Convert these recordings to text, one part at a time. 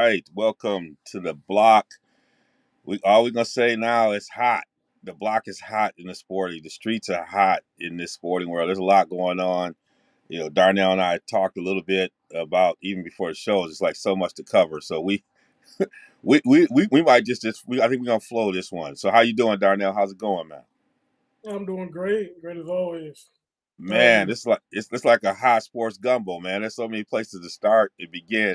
right. Welcome to the block. We're gonna say now it's hot. The block is hot in the sporting. The streets are hot in this sporting world. There's a lot going on. Darnell and I talked a little bit about even before the show. It's like so much to cover. So we might I think we're gonna flow this one. So how you doing, Darnell? How's it going, man? I'm doing great, great as always. How are Man, you? it's like a hot sports gumbo, man. There's so many places to start and begin.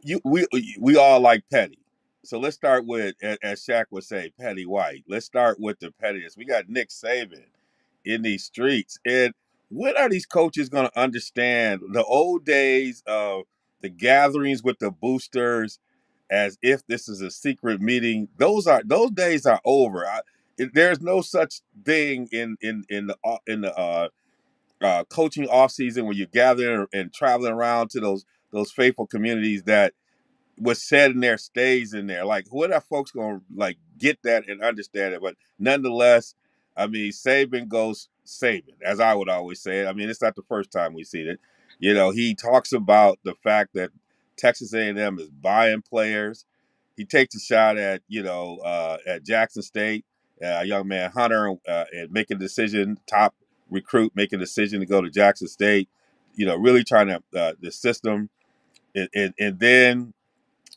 You we all like petty, so let's start with, as Shaq would say, petty white. Let's start with the pettiness. We got Nick Saban in these streets, and when are these coaches going to understand the old days of the gatherings with the boosters, as if this is a secret meeting? Those days are over. There's no such thing in the coaching off season when you're gathering and traveling around to those faithful communities that what's said in there stays in there. Like, what are folks gonna like get that and understand it? But nonetheless, I mean, Saban goes Saban, as I would always say it. I mean, it's not the first time we've seen it. He talks about the fact that Texas A&M is buying players. He takes a shot at Jackson State, a young man Hunter, and making a decision, top recruit, making a decision to go to Jackson State. Really trying to the system, and then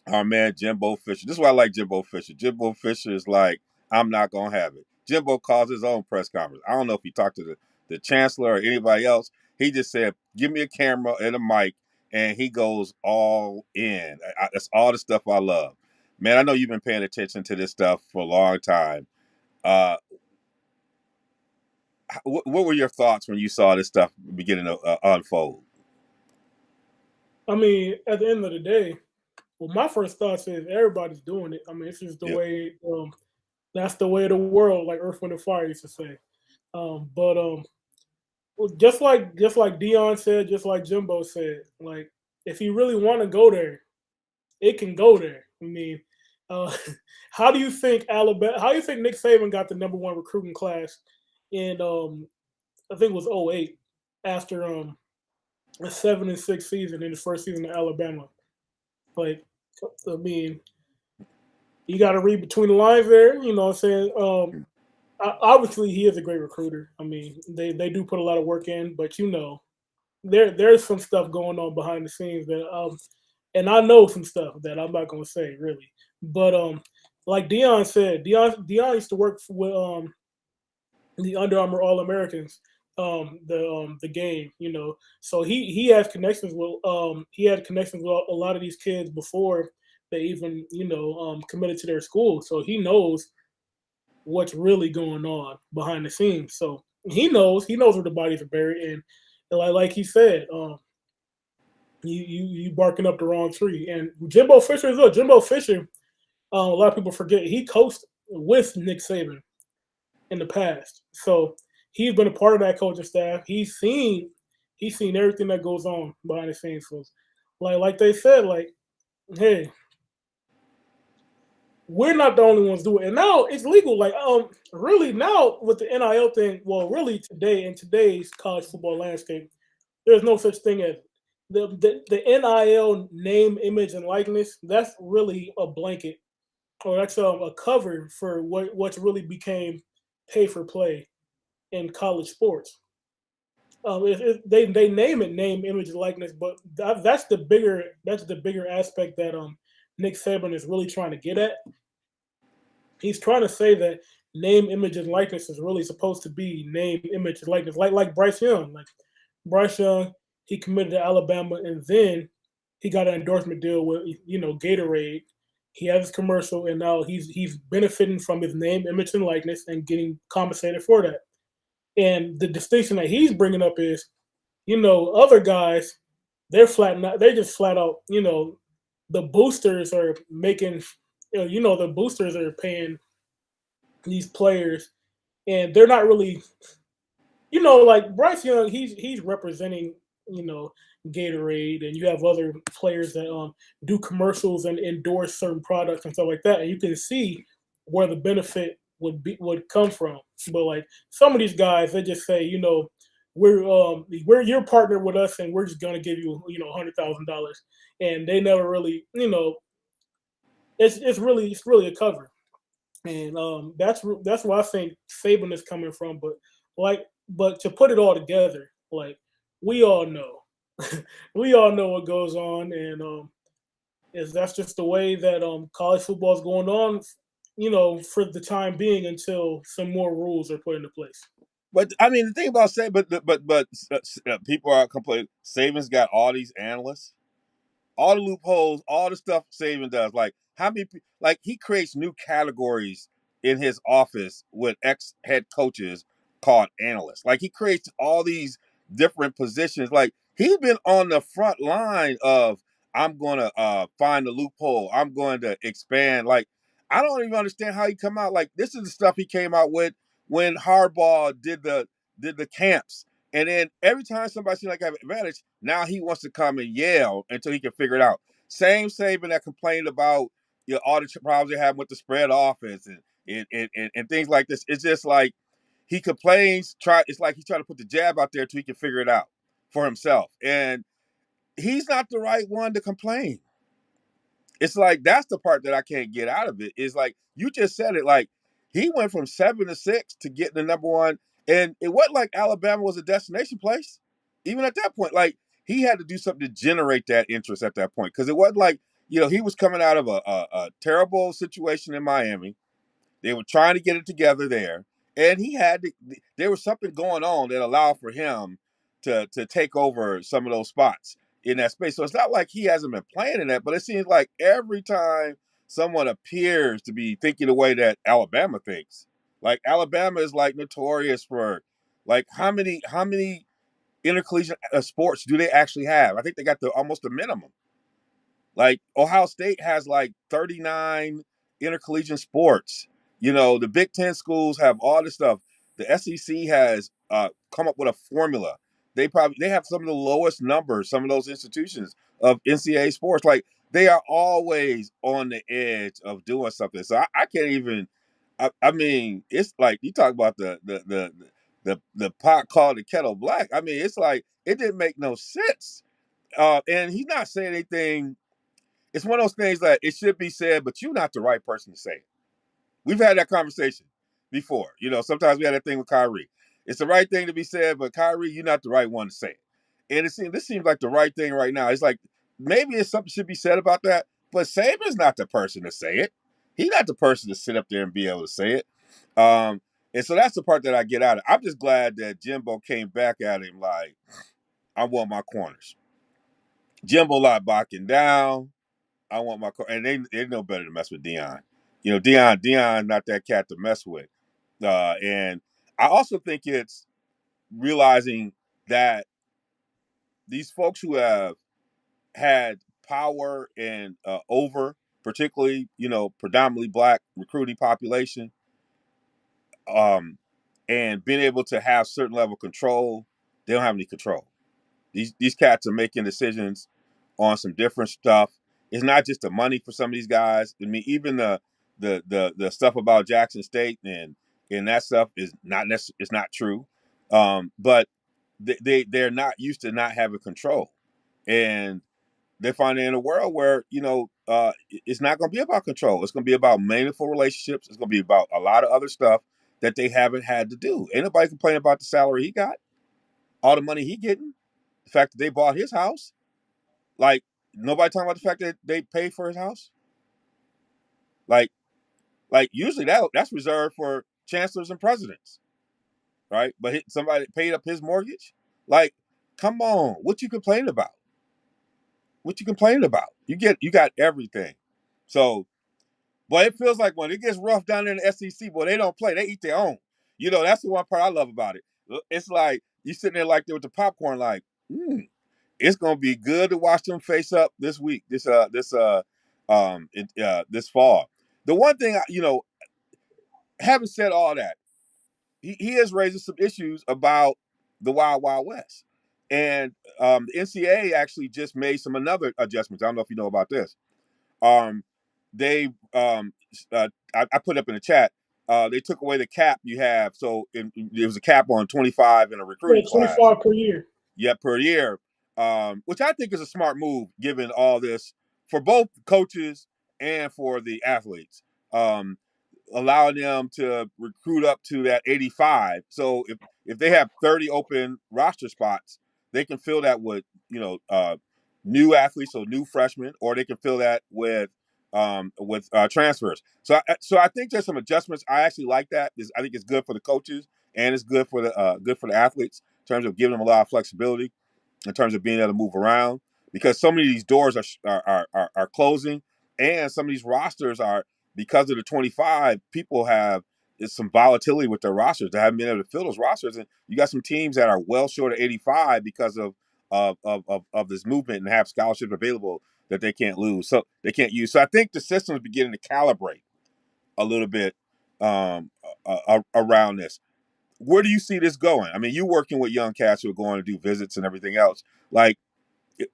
our man Jimbo Fisher. This is why I like Jimbo Fisher. Jimbo Fisher is like, I'm not gonna have it. Jimbo calls his own press conference. I don't know if he talked to the chancellor or anybody else. He just said, "Give me a camera and a mic," and he goes all in. That's all the stuff I love. Man, I know you've been paying attention to this stuff for a long time. Uh, what were your thoughts when you saw this stuff beginning to unfold? I mean, at the end of the day, well, my first thoughts is everybody's doing it. I mean, it's just the Yep. way that's the way of the world, like Earth, Wind, and Fire used to say. But well, just like Dion said, just like Jimbo said, like if you really want to go there, it can go there. I mean, uh, how do you think Alabama? How do you think Nick Saban got the number one recruiting class in I think it was '08 after a 7-6 season in his first season at Alabama. Like, I mean, you got to read between the lines there. You know what I'm saying? Obviously, he is a great recruiter. I mean, they do put a lot of work in, but there's some stuff going on behind the scenes that and I know some stuff that I'm not gonna say really, but like Dion said, Dion used to work with the Under Armour All Americans, the game, So he has connections with he had connections with a lot of these kids before they even committed to their school. So he knows what's really going on behind the scenes. So he knows where the bodies are buried, and like he said, you barking up the wrong tree. And Jimbo Fisher as well. Jimbo Fisher, a lot of people forget he coached with Nick Saban in the past. So he's been a part of that coaching staff. He's seen everything that goes on behind the scenes. So like they said, like, hey, we're not the only ones doing it. And now it's legal. Like, really now with the NIL thing, well, really today in today's college football landscape, there's no such thing as the NIL name, image, and likeness. That's really a blanket, or that's a cover for what's really became pay for play in college sports. They name it name, image, and likeness, but that's the bigger aspect that Nick Saban is really trying to get at. He's trying to say that name, image, and likeness is really supposed to be name, image, and likeness, like Bryce Young. Like Bryce Young, he committed to Alabama, and then he got an endorsement deal with Gatorade. He has his commercial, and now he's benefiting from his name, image, and likeness, and getting compensated for that. And the distinction that he's bringing up is, other guys, they're just flat out, the boosters are making, the boosters are paying these players, and they're not really, like Bryce Young, he's representing, you know, Gatorade, and you have other players that do commercials and endorse certain products and stuff like that, and you can see where the benefit would come from. But like some of these guys, they just say, we're your partner with us, and we're just gonna give you $100,000, and they never really it's really a cover, and that's why I think Saban is coming from. But to put it all together, like we all know, we all know what goes on, and is that's just the way that college football is going on, for the time being until some more rules are put into place. But I mean, the thing about Saban, people are complaining. Saban's got all these analysts, all the loopholes, all the stuff Saban does. Like how many? Like he creates new categories in his office with ex head coaches called analysts. Like he creates all these different positions. Like he's been on the front line of I'm going to find the loophole. I'm going to expand. Like I don't even understand how he come out. Like this is the stuff he came out with when Harbaugh did the camps. And then every time somebody seems like have an advantage, now he wants to come and yell until he can figure it out. Same Saban that complained about all the problems they have with the spread offense and things like this. It's just like he complains. It's like he's trying to put the jab out there until he can figure it out for himself. And he's not the right one to complain. It's like that's the part that I can't get out of it. Is like you just said it. Like he went from 7-6 to getting the number one, and it wasn't like Alabama was a destination place. Even at that point, like he had to do something to generate that interest at that point because it wasn't like he was coming out of a terrible situation in Miami. They were trying to get it together there, and he had to. There was something going on that allowed for him to take over some of those spots in that space. So it's not like he hasn't been playing in that, but it seems like every time someone appears to be thinking the way that Alabama thinks, like Alabama is like notorious for like how many intercollegiate sports do they actually have? I think they got almost the minimum. Like Ohio State has like 39 intercollegiate sports. The Big Ten schools have all this stuff. The SEC has come up with a formula. They have some of the lowest numbers, some of those institutions of NCAA sports. Like they are always on the edge of doing something. So I can't even. I mean, it's like you talk about the pot called the kettle black. I mean, it's like it didn't make no sense. And he's not saying anything. It's one of those things that it should be said, but you're not the right person to say it. We've had that conversation before. Sometimes we had that thing with Kyrie. It's the right thing to be said, but Kyrie, you're not the right one to say it. And this seems like the right thing right now. It's like maybe it's something should be said about that, but Saban's not the person to say it. He's not the person to sit up there and be able to say it. Um, and so that's the part that I get out of. I'm just glad that Jimbo came back at him like, I want my corners. Jimbo like backing down. I want my and they know better to mess with Dion. Dion not that cat to mess with. And I also think it's realizing that these folks who have had power and over, particularly predominantly black recruiting population, and being able to have certain level of control, they don't have any control. These cats are making decisions on some different stuff. It's not just the money for some of these guys. I mean, even the stuff about Jackson State and that stuff is not it's not true. But they're not used to not having control, and they're finding in a world where it's not going to be about control. It's going to be about meaningful relationships. It's going to be about a lot of other stuff that they haven't had to do. Ain't nobody complaining about the salary he got, all the money he getting, the fact that they bought his house. Like nobody talking about the fact that they paid for his house. Like usually that's reserved for chancellors and presidents, right? But somebody paid up his mortgage. Like, come on, what you complaining about? What you complaining about? You got everything. So, but it feels like when it gets rough down there in the SEC, boy, they don't play. They eat their own. That's the one part I love about it. It's like you sitting there like there with the popcorn, like, it's gonna be good to watch them face up this week, this fall. The one thing having said all that, he is raising some issues about the Wild Wild West, and the NCAA actually just made some another adjustments. I don't know if you know about this. They I put up in the chat. they took away the cap you have. So there was a cap on 25 in a Yeah, recruiting class. 25 per year. Yeah, per year, which I think is a smart move given all this for both coaches and for the athletes. Um, Allowing them to recruit up to that 85. So if they have 30 open roster spots, they can fill that with new athletes, so new freshmen, or they can fill that with transfers. So I think there's some adjustments. I actually like that. I think it's good for the coaches and it's good for the athletes in terms of giving them a lot of flexibility in terms of being able to move around because so many of these doors are closing and some of these rosters are because of the 25 people have is some volatility with their rosters. They haven't been able to fill those rosters, and you got some teams that are well short of 85 because of this movement and have scholarships available that they can't lose, so they can't use. So I think the system is beginning to calibrate a little bit around this. Where do you see this going? I mean, you working with young cats who are going to do visits and everything else. Like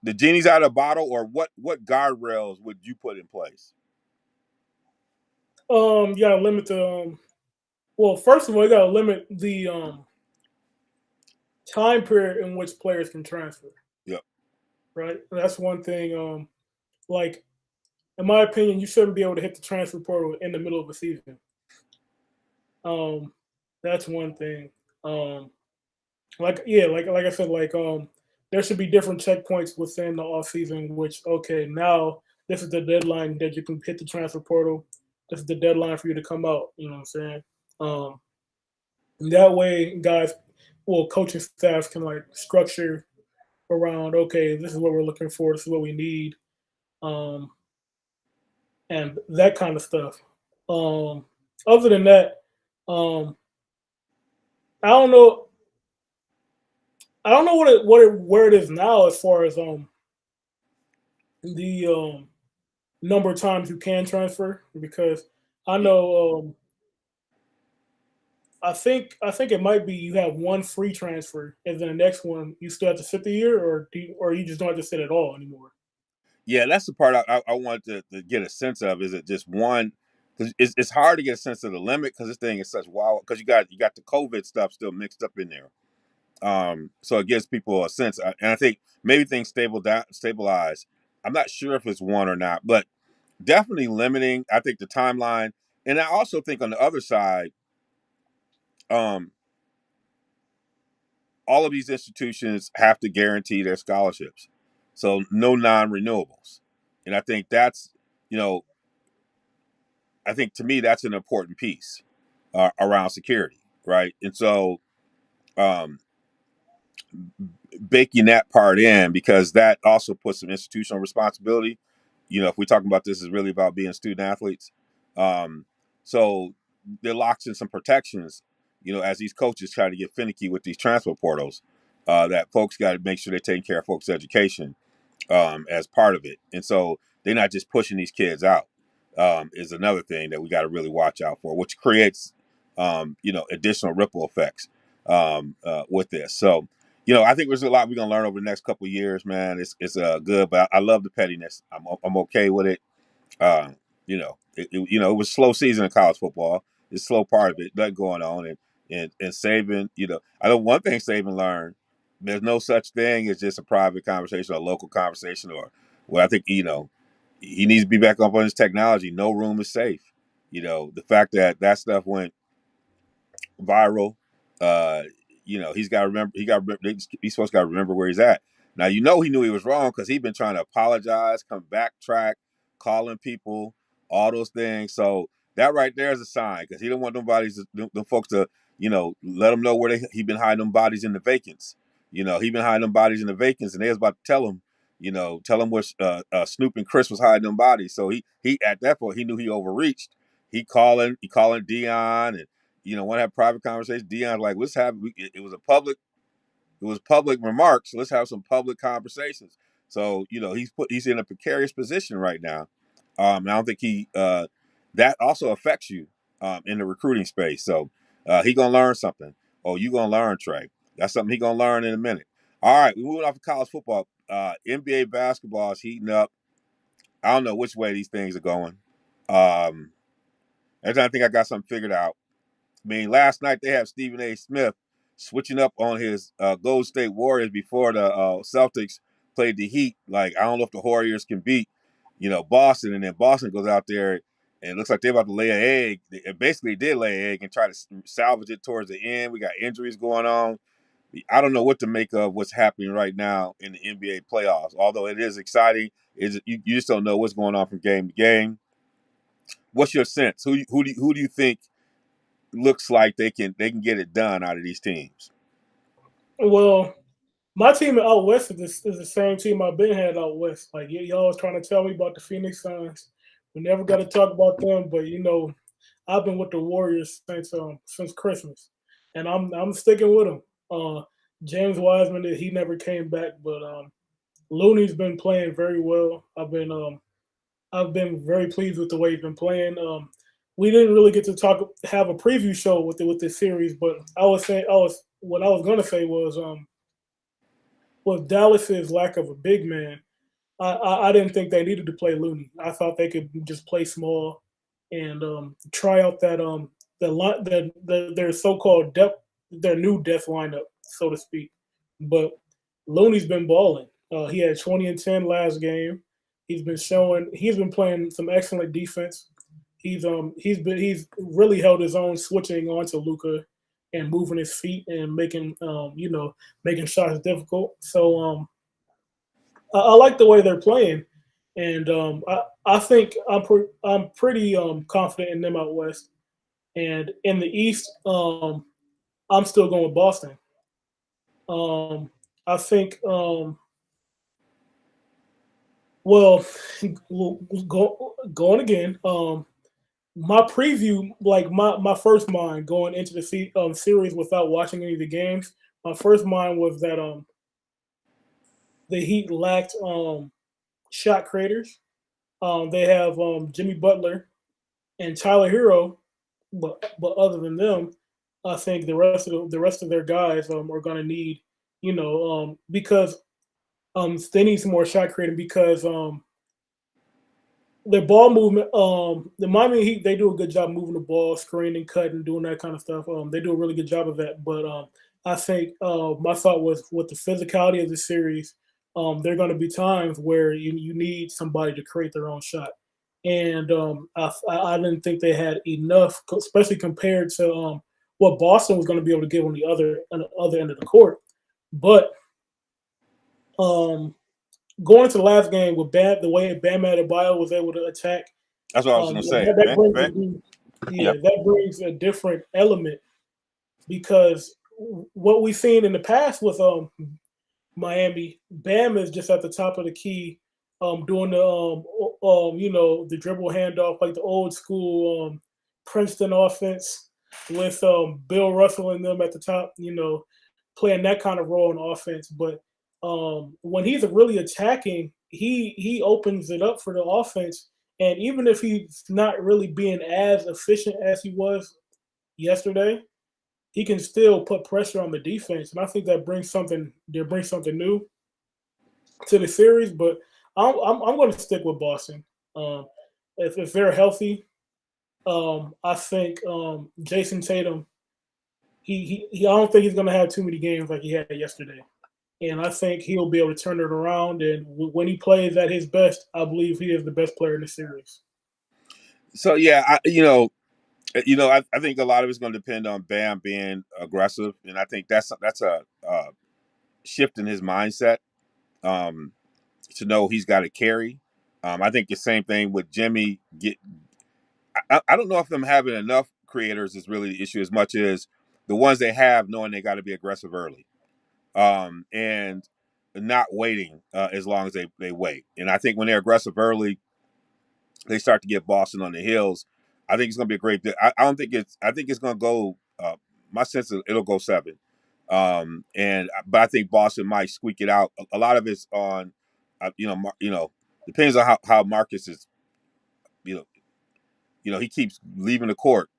the genie's out of the bottle, or what guardrails would you put in place? You gotta limit the well, first of all, you gotta limit the time period in which players can transfer. Yep. Right? That's one thing. Like in my opinion, you shouldn't be able to hit the transfer portal in the middle of a season. Um, that's one thing. Um, like I said, there should be different checkpoints within the off season. Which okay, now this is the deadline that you can hit the transfer portal. This is the deadline for you to come out. You know what I'm saying? Um, and that way, guys, well, coaching staff can like structure around. Okay, this is what we're looking for. This is what we need. Um, and that kind of stuff. Um, Other than that, um, I don't know. I don't know where it is now as far as the number of times you can transfer because I know I think it might be you have one free transfer and then the next one you still have to sit the year or you just don't have to sit at all anymore. Yeah, that's the part I wanted to get a sense of. Is it just one? Because it's hard to get a sense of the limit because this thing is such wild. Because you got the COVID stuff still mixed up in there. So it gives people a sense, and I think maybe things stabilize. I'm not sure if it's one or not, but definitely limiting. I think the timeline, and I also think on the other side, um, all of these institutions have to guarantee their scholarships, so no non-renewables, and I think that's you know I think to me that's an important piece around security, right? And so um, baking that part in because that also puts some institutional responsibility. If we're talking about this is really about being student athletes, um, so there locks in some protections. As these coaches try to get finicky with these transfer portals, that folks got to make sure they're taking care of folks' education as part of it. And so they're not just pushing these kids out, is another thing that we got to really watch out for, which creates, additional ripple effects with this. So, I think there's a lot we're going to learn over the next couple of years, man. It's good, but I love the pettiness. I'm okay with it. Uh, it was a slow season in college football. It's a slow part of it, nothing going on. And Saban, I know one thing Saban learned: there's no such thing as just a private conversation or a local conversation. Or, well, I think he needs to be back up on his technology. No room is safe. The fact that stuff went viral. Uh, he's got to remember. He's supposed to got to remember where he's at. Now he knew he was wrong because he's been trying to apologize, come backtrack, calling people, all those things. So that right there is a sign because he don't want them folks to let him know where he been hiding them bodies in the vacants. He been hiding them bodies in the vacants, and they was about to tell him. Tell him where Snoop and Chris was hiding them bodies. So he at that point he knew he overreached. He calling Dion and want to have private conversations. Dion's like, let's have. It was public remarks. So let's have some public conversations. So he's in a precarious position right now. And I don't think that also affects you in the recruiting space. So he gonna learn something. Oh, you gonna learn, Trey? That's something he gonna learn in a minute. All right, we moving off of college football. NBA basketball is heating up. I don't know which way these things are going. I think I got something figured out. mean, last night they have Stephen A. Smith switching up on his Golden State Warriors before the Celtics played the Heat. Like, I don't know if the Warriors can beat, Boston, and then Boston goes out there and it looks like they're about to lay an egg. It basically did lay an egg and try to salvage it towards the end. We got injuries going on. I don't know what to make of what's happening right now in the NBA playoffs. Although it is exciting, you just don't know what's going on from game to game. What's your sense? Who do you think looks like they can get it done out of these teams? Well, my team out west is the same team I've been had out west. Like y'all was trying to tell me about the Phoenix Suns. We never got to talk about them, but I've been with the Warriors since Christmas, and I'm sticking with them. James Wiseman, he never came back, but Looney's been playing very well. I've been very pleased with the way he's been playing. We didn't really get to have a preview show with this series, but what I was gonna say was Dallas's lack of a big man. I didn't think they needed to play Looney. I thought they could just play small and try out their so-called depth, their new death lineup, so to speak. But Looney's been balling. He had 20 and 10 last game. He's been playing some excellent defense. He's really held his own switching onto Luca and moving his feet and making shots difficult. So I like the way they're playing, and I think I'm pretty confident in them out west. And in the East, I'm still going with Boston. Um, I think well, going again. My preview, like my first mind going into the series without watching any of the games, my first mind was that the Heat lacked shot creators. They have Jimmy Butler and Tyler Hero, but other than them, I think the rest of their guys are going to need, because they need some more shot creating because their ball movement, the Miami Heat, they do a good job moving the ball, screening, cutting, doing that kind of stuff. They do a really good job of that. But I think my thought was with the physicality of the series, there are going to be times where you need somebody to create their own shot. And I didn't think they had enough, especially compared to what Boston was going to be able to give on the other end of the court. But going to the last game with the way Bam Adebayo was able to attack, That's what I was going to say. that brings yeah, Yep. that brings a different element because what we've seen in the past with Miami, Bam is just at the top of the key, doing the dribble handoff like the old school Princeton offense with Bill Russell and them at the top, playing that kind of role in offense. But when he's really attacking, he opens it up for the offense. And even if he's not really being as efficient as he was yesterday, he can still put pressure on the defense, and I think that brings something. That brings something new to the series. But I'm going to stick with Boston. Um, if they're healthy, I think Jason Tatum. I don't think he's going to have too many games like he had yesterday, and I think he'll be able to turn it around. And when he plays at his best, I believe he is the best player in the series. So yeah, I think a lot of it's going to depend on Bam being aggressive, and I think that's a shift in his mindset, um, to know he's got to carry. I think the same thing with Jimmy. I don't know if them having enough creators is really the issue as much as the ones they have knowing they got to be aggressive early, and not waiting as long as they wait. And I think when they're aggressive early, they start to get Boston on the heels. I think it's going to be a great. I don't think it's. I think it's going to go. My sense is it'll go 7. But I think Boston might squeak it out. A lot of it's on, depends on how Marcus is. You know, he keeps leaving the court.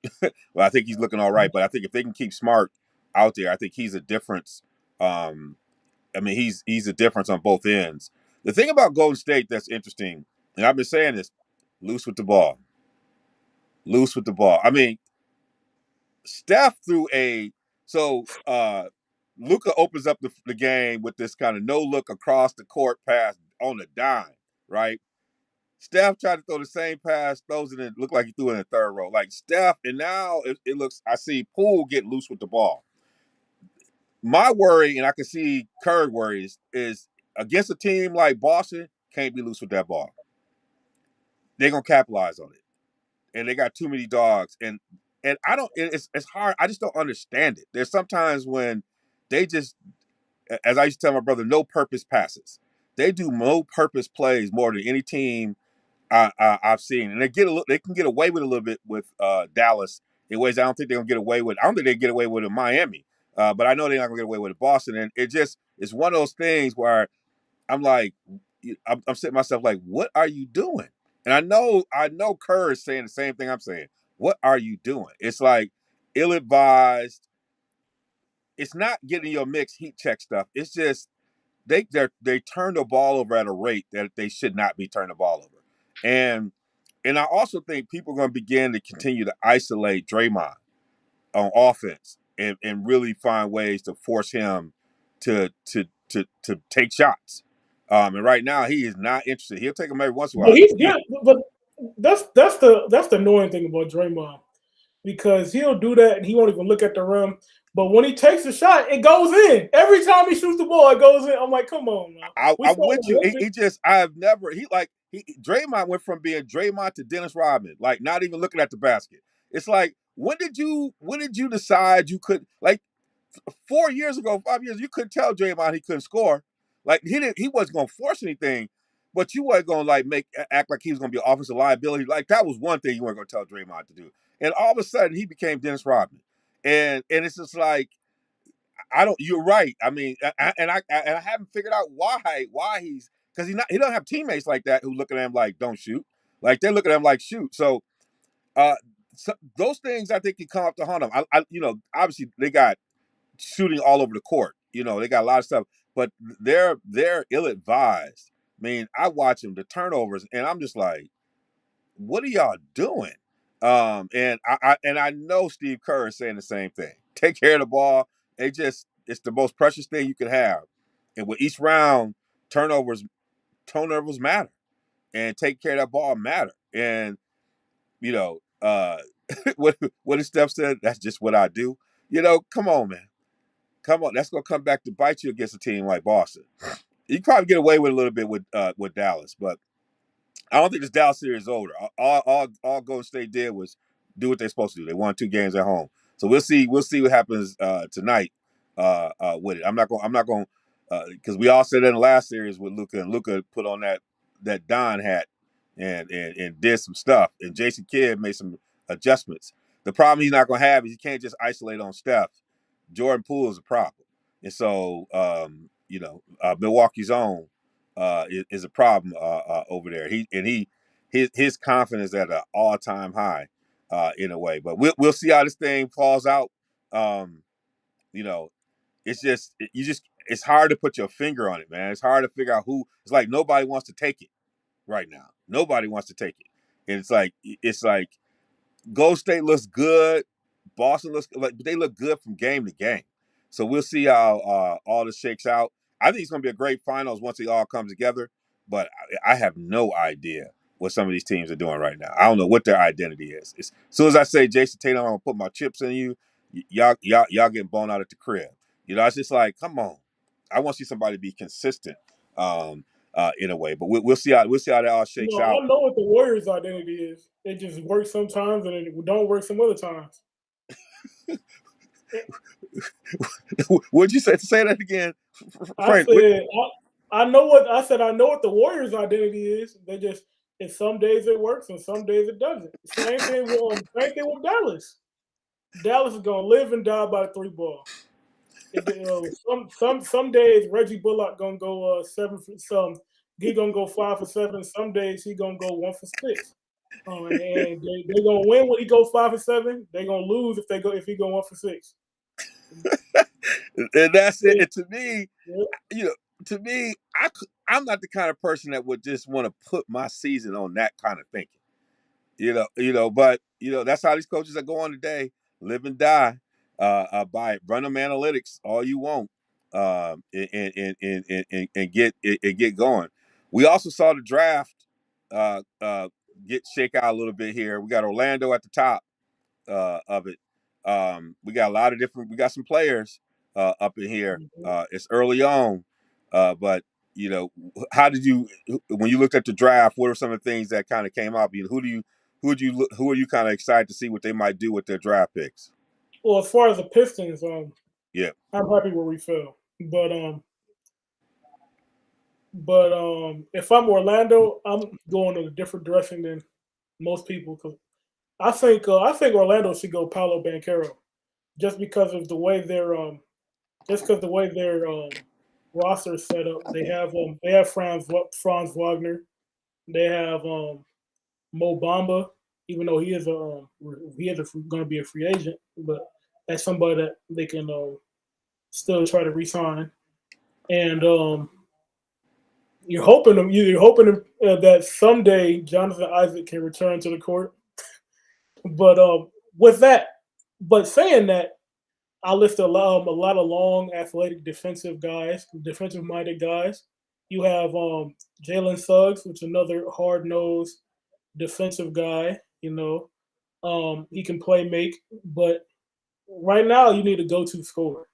Well, I think he's looking all right. But I think if they can keep Smart out there, I think he's a difference. I mean, he's a difference on both ends. The thing about Golden State that's interesting, and I've been saying this, loose with the ball. Loose with the ball. I mean, Steph threw a so Luka opens up the game with this kind of no look across the court pass on a dime, right? Steph tried to throw the same pass, throws it in, looked like he threw it in the third row. Like Steph, and now it looks, I see Poole get loose with the ball. My worry, and I can see Curry worries, is against a team like Boston, can't be loose with that ball. They're gonna capitalize on it. And they got too many dogs. And I don't it's hard. I just don't understand it. There's sometimes when they just, as I used to tell my brother, no purpose passes. They do no purpose plays more than any team I've seen, and they can get away with a little bit with Dallas in ways I don't think they're gonna get away with. I don't think they get away with in Miami, but I know they're not gonna get away with it in Boston. And it's one of those things where I'm like, I'm sitting myself like, what are you doing? And I know Kerr is saying the same thing I'm saying. What are you doing? It's like ill advised. It's not getting your mixed heat check stuff. It's just they turn the ball over at a rate that they should not be turning the ball over. And I also think people are going to begin to continue to isolate Draymond on offense and really find ways to force him to take shots. And right now he is not interested. He'll take them every once in a But while. he's yeah, but that's the annoying thing about Draymond because he'll do that and he won't even look at the rim. But when he takes a shot, it goes in. Every time he shoots the ball, it goes in. I'm like, come on, man. We I'm saw with the you. He, Olympics. he just I have never he Draymond went from being Draymond to Dennis Rodman, like not even looking at the basket. It's like when did you decide you could, like 4 years ago, 5 years, you couldn't tell Draymond he couldn't score. Like he wasn't gonna force anything, but you weren't gonna like act like he was gonna be an offensive liability. Like that was one thing you weren't gonna tell Draymond to do. And all of a sudden he became Dennis Rodman. And it's just like I don't. You're right. I mean, I haven't figured out why he's, because he doesn't have teammates like that who look at him like don't shoot. Like they look at him like shoot. Uh, so those things I think can come up to haunt him. Obviously they got shooting all over the court. They got a lot of stuff, but they're ill advised. I mean, I watch them, the turnovers, and I'm just like, what are y'all doing? And I know Steve Kerr is saying the same thing. Take care of the ball. It's the most precious thing you can have. And with each round, turnovers matter. And take care of that ball matter. And you know, what did Steph said? That's just what I do. Come on, man. Come on. That's gonna come back to bite you against a team like Boston. You can probably get away with a little bit with Dallas, but I don't think this Dallas series is over. All Golden State did was do what they're supposed to do. They won 2 games at home, so we'll see. We'll see what happens tonight with it. I'm not going because we all said that in the last series with Luka, and Luka put on that Don hat and did some stuff, and Jason Kidd made some adjustments. The problem he's not going to have is he can't just isolate on Steph. Jordan Poole is a problem, and so Milwaukee's own is a problem over there. His confidence at an all time high in a way. But we'll see how this thing falls out. Um, you know, it's hard to put your finger on it, man. It's hard to figure out who. It's like nobody wants to take it right now. Nobody wants to take it, and it's like Gold State looks good. Boston looks like they look good from game to game. So we'll see how all this shakes out. I think it's going to be a great finals once it all comes together. But I have no idea what some of these teams are doing right now. I don't know what their identity is. As soon as I say Jason Tatum, I'm gonna put my chips in you. Y'all getting blown out at the crib. It's just like, come on. I want to see somebody be consistent in a way. But we'll see how that all shakes out. I know what the Warriors' identity is. It just works sometimes and it don't work some other times. Would you say that again, I Frank? said I know what I said. I know what the Warriors' identity is. They just and some days it works and some days it doesn't. Same thing with Dallas. Dallas is gonna live and die by the three ball. Some days Reggie Bullock gonna go 7 for some. He gonna go 5 for 7. Some days he gonna go 1 for 6. And they gonna win when he goes 5 for 7. They gonna lose if he go 1 for 6. And that's it. Yeah, And you know, to me, I'm not the kind of person that would just want to put my season on that kind of thinking. But that's how these coaches are going today. live and die by it. Run them analytics all you want, and get going. We also saw the draft get shake out a little bit here. We got Orlando at the top of it. We got a lot of different. We got some players up in here. Mhm. It's early on, but you know, how did you when you looked at the draft? What are some of the things that kind of came up? Who are you kind of excited to see what they might do with their draft picks? Well, as far as the Pistons, Yeah, I'm happy where we fell, but if I'm Orlando, I'm going in a different direction than most people because I think Orlando should go Paolo Banchero just because of the way their roster is set up. They have Franz Wagner. They have Mo Bamba, even though he is going to be a free agent, but that's somebody that they can still try to re-sign. And you're hoping that someday Jonathan Isaac can return to the court. But with that, but saying that, I list a lot of long, athletic, defensive-minded guys. You have Jalen Suggs, which is another hard-nosed defensive guy. He can play make, but right now you need a go-to scorer.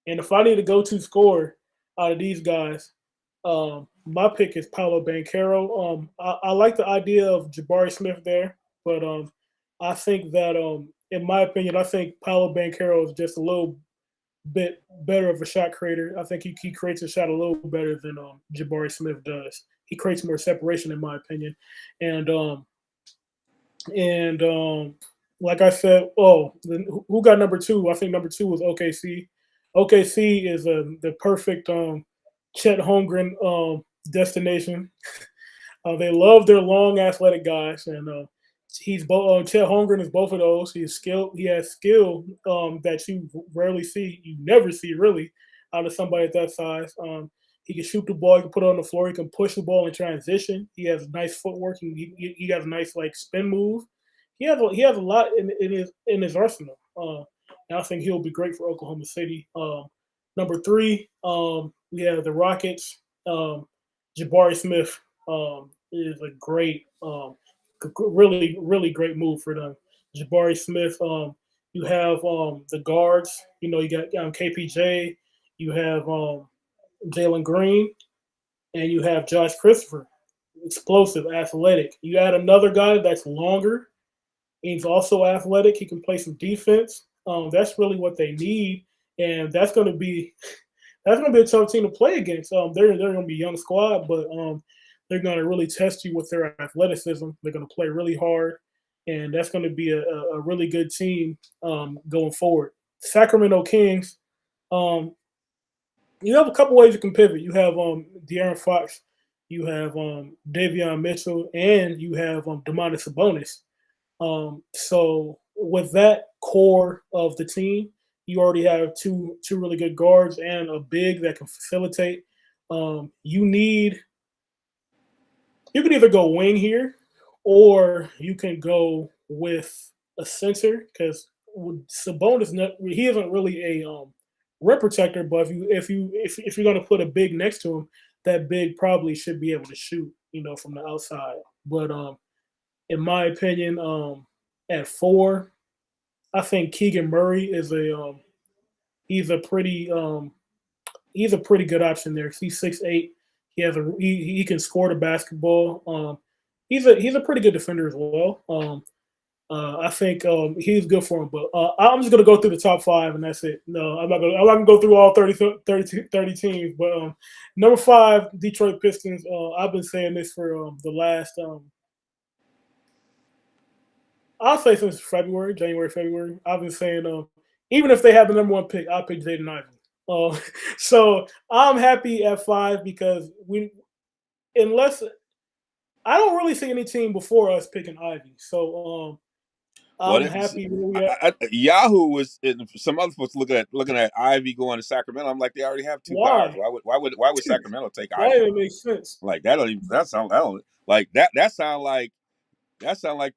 And if I need a go-to scorer out of these guys, my pick is Paolo Banchero. I like the idea of Jabari Smith there, but I think that, in my opinion, I think Paolo Banchero is just a little bit better of a shot creator. I think he creates a shot a little better than Jabari Smith does. He creates more separation, in my opinion, and and like I said, who got number two? I think number two was OKC. OKC is the perfect Chet Holmgren destination. They love their long, athletic guys, and he's both. Chet Holmgren is both of those. He's skilled. He has skill that you rarely see. You never see really out of somebody at that size. He can shoot the ball. He can put it on the floor. He can push the ball in transition. He has nice footwork. He has a nice like spin move. He has a lot in his arsenal. And I think he'll be great for Oklahoma City. Number three, we have the Rockets. Jabari Smith is a great, really, really great move for them. Jabari Smith. You have the guards. You got KPJ. You have Jalen Green, and you have Josh Christopher. Explosive, athletic. You add another guy that's longer. He's also athletic. He can play some defense. That's really what they need, and that's gonna be a tough team to play against. They're gonna be a young squad, but they're gonna really test you with their athleticism. They're gonna play really hard, and that's gonna be a really good team going forward. Sacramento Kings. Um, you have a couple ways you can pivot. You have De'Aaron Fox, you have Davion Mitchell, and you have Domantas Sabonis. So with that core of the team, you already have two really good guards and a big that can facilitate. You can either go wing here, or you can go with a center because Sabonis he isn't really a rim protector, but if you're gonna put a big next to him, that big probably should be able to shoot, from the outside. But in my opinion, at four, I think Keegan Murray is he's a pretty he's a pretty good option there. He's 6'8". He can score the basketball. He's a pretty good defender as well. I think he's good for him. But I'm just gonna go through the top five and that's it. No, I'm not gonna go through all 30 teams. But number five, Detroit Pistons. I've been saying this for the last I'll say since January, February. I've been saying, even if they have the number one pick, I'll pick Jaden Ivey. Uh, so I'm happy at five because unless I don't really see any team before us picking Ivy. So well, I'm happy where we at. Yahoo was some other folks looking at Ivy going to Sacramento. I'm like, they already have two guards. Why? Why would Sacramento take That Ivy? even makes sense. Like that don't even that sound I don't like that sound like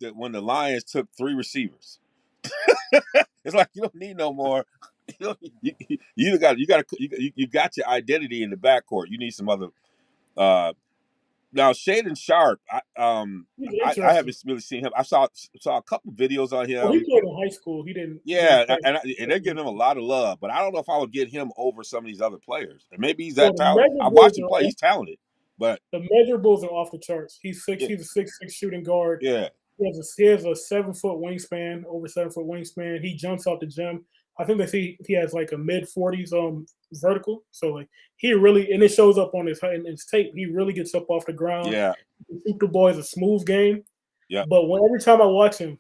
the when the Lions took three receivers. It's like you don't need no more. You got your identity in the backcourt. You need some other. Uh, Now Shaden Sharp, He's I interesting. haven't really seen him. I saw a couple videos on Oh, he him. played in high school. He didn't Yeah, play. and they're giving him a lot of love, but I don't know if I would get him over some of these other players. And maybe he's Well, that talented. I watched him play; he's talented. But the measurables are off the charts. He's six. yeah, He's a 6'6" shooting guard. yeah, He has a 7 foot wingspan, over 7 foot wingspan. He jumps out the gym. I think they see he has like a mid 40s vertical. So like he really, and it shows up on his tape. He really gets up off the ground. yeah, The shoot the ball is a smooth game. yeah. But every time I watch him,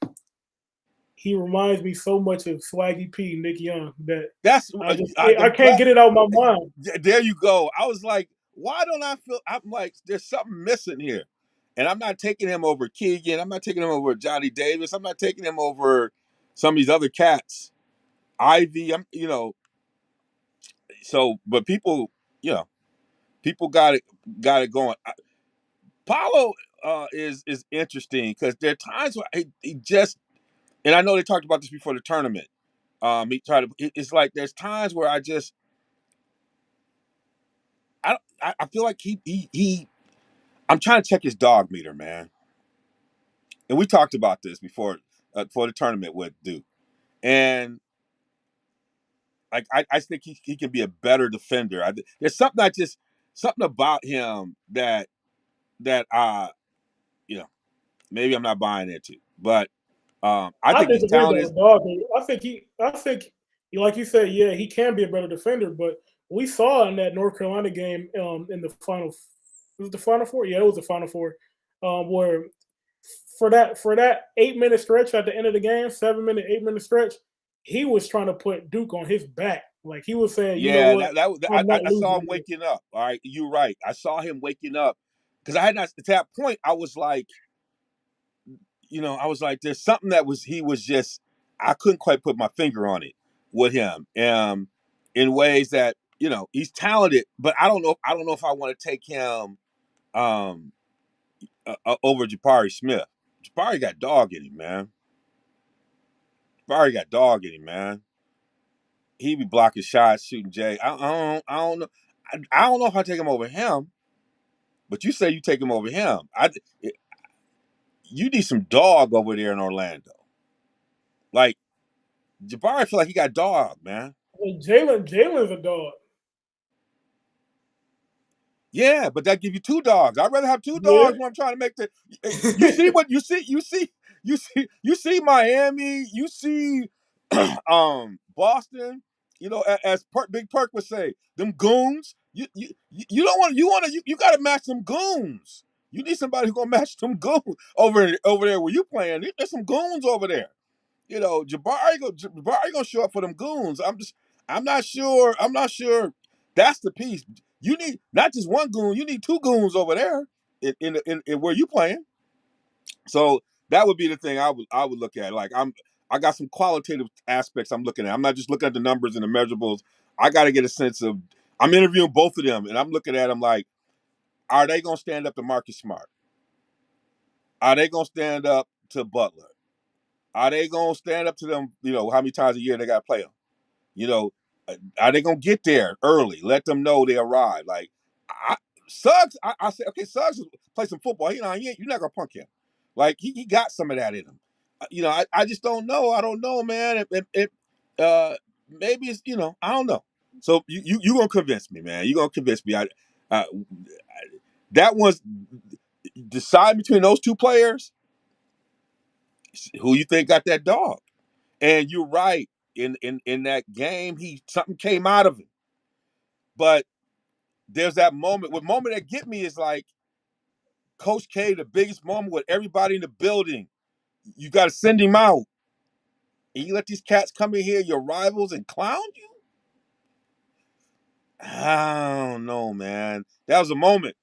he reminds me so much of Swaggy P, Nick Young, that That's I I'm can't glad. get it out of my mind. There you go. I was like, why don't I feel? I'm like, there's something missing here, and I'm not taking him over Keegan. I'm not taking him over Johnny Davis. I'm not taking him over some of these other cats. Ivy. So, but people, you know, people got it going. Paulo is interesting because there are times where he just, and I know they talked about this before the tournament. He tried to. It's like there's times where I feel like he I'm trying to check his dog meter, man. And we talked about this before the tournament with Duke. And like I think he can be a better defender. There's something about him that you know maybe I'm not buying into, but I I think he's disagree talented. though, dog. I think, like you said, yeah, he can be a better defender. But we saw in that North Carolina game, in the final, was it the final four? Yeah, it was the final four, where for that 8 minute stretch at the end of the game, 7 minute, 8 minute stretch, he was trying to put Duke on his back. Like he was saying, you know Yeah, what, I'm not I saw losing him here. waking up. All right, you're right. I saw him waking up because I had not at that point. I was like, I was like, there's something he was just I couldn't quite put my finger on it with him. In ways that he's talented, but I don't know if I want to take him um over Jabari Smith. Jabari got dog in him, man. Jabari got dog in him, man. He be blocking shots, shooting Jay. I don't know. I don't know if I take him over him, but you say you take him over him. You need some dog over there in Orlando. Like Jabari, I feel like he got dog, man. And Jalen's a dog. Yeah, but that give you two dogs. I'd rather have two Yeah. dogs when I'm trying to make the. You see what you see Miami. You see Boston. As Big Perk would say, them goons. You don't want you got to match them goons. You need somebody who's gonna match them goons over there where you playing. There's some goons over there. Jabari gonna show up for them goons. I'm not sure. That's the piece. You need not just one goon. You need two goons over there in where you playing. So that would be the thing I would look at. Like I got some qualitative aspects I'm looking at. I'm not just looking at the numbers and the measurables. I got to get a sense of. I'm interviewing both of them, and I'm looking at them like, are they gonna stand up to Marcus Smart? Are they gonna stand up to Butler? Are they gonna stand up to them? How many times a year they got to play them? You know, are they gonna get there early? Let them know they arrived. Like I, Suggs, I said, okay, Suggs play some football. You're not gonna punk him. Like he got some of that in him. I just don't know. I don't know, man. Maybe it's I don't know. So you gonna convince me, man. You gonna convince me. Uh, that one's decide between those two players. Who you think got that dog? And you're right. In that game, something came out of him. But there's that moment. What moment that get me is like Coach K, the biggest moment with everybody in the building. You got to send him out, and you let these cats come in here, your rivals, and clown you. I don't know, man. That was a moment.